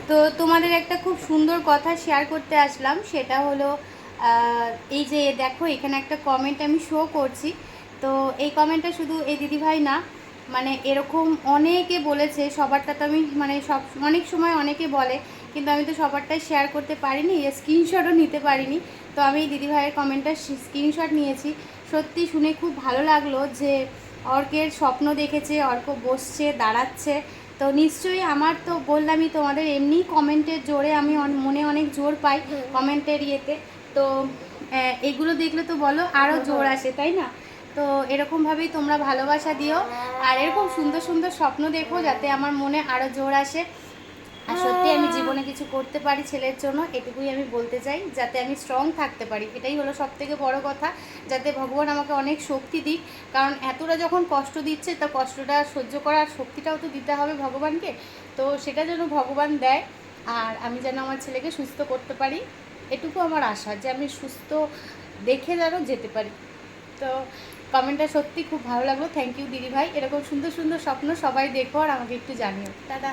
তো তোমাদের একটা খুব সুন্দর কথা শেয়ার করতে আসলাম, সেটা হলো এই যে দেখো এখানে একটা কমেন্ট আমি শো করছি। তো এই কমেন্টটা শুধু এই দিদিভাই না, মানে এরকম অনেকে বলেছে, সবারটা তো আমি মানে সব অনেক সময় অনেকে বলে, কিন্তু আমি তো সবারটাই শেয়ার করতে পারিনি, স্ক্রিনশটও নিতে পারিনি। তো আমি এই দিদিভাইয়ের কমেন্টটা স্ক্রিনশট নিয়েছি। সত্যি শুনে খুব ভালো লাগলো যে অর্কের স্বপ্ন দেখেছে, অর্ক বসছে, দাঁড়াচ্ছে। তো নিশ্চয়ই আমার তো বললামই তোমাদের, এমনি কমেন্টের জোরে আমি মনে অনেক জোর পাই কমেন্টের ইয়েতে। তো এগুলো দেখলে তো বলো আরও জোর আসে, তাই না? তো এরকমভাবেই তোমরা ভালোবাসা দিও, আর এরকম সুন্দর সুন্দর স্বপ্ন দেখো যাতে আমার মনে আরও জোর আসে। আর সত্যি আমি জীবনে কিছু করতে পারি ছেলের জন্য, এটুকুই আমি বলতে চাই, যাতে আমি স্ট্রং থাকতে পারি। এটাই হলো সবথেকে বড় কথা, যাতে ভগবান আমাকে অনেক শক্তি দিক। কারণ এতটা যখন কষ্ট দিচ্ছে, তা কষ্টটা সহ্য করার শক্তিটাও তো দিতে হবে ভগবানকে। তো সেটা যেন ভগবান দেয়, আর আমি যেন আমার ছেলেকে সুস্থ করতে পারি, এটুকু আমার আশা, যে আমি সুস্থ দেখে যেন যেতে পারি। তো কমেন্টটা সত্যি খুব ভালো লাগলো। থ্যাংক ইউ দিদিভাই। এরকম সুন্দর সুন্দর স্বপ্ন সবাই দেখো আর আমাকে একটু জানিও। দাদা।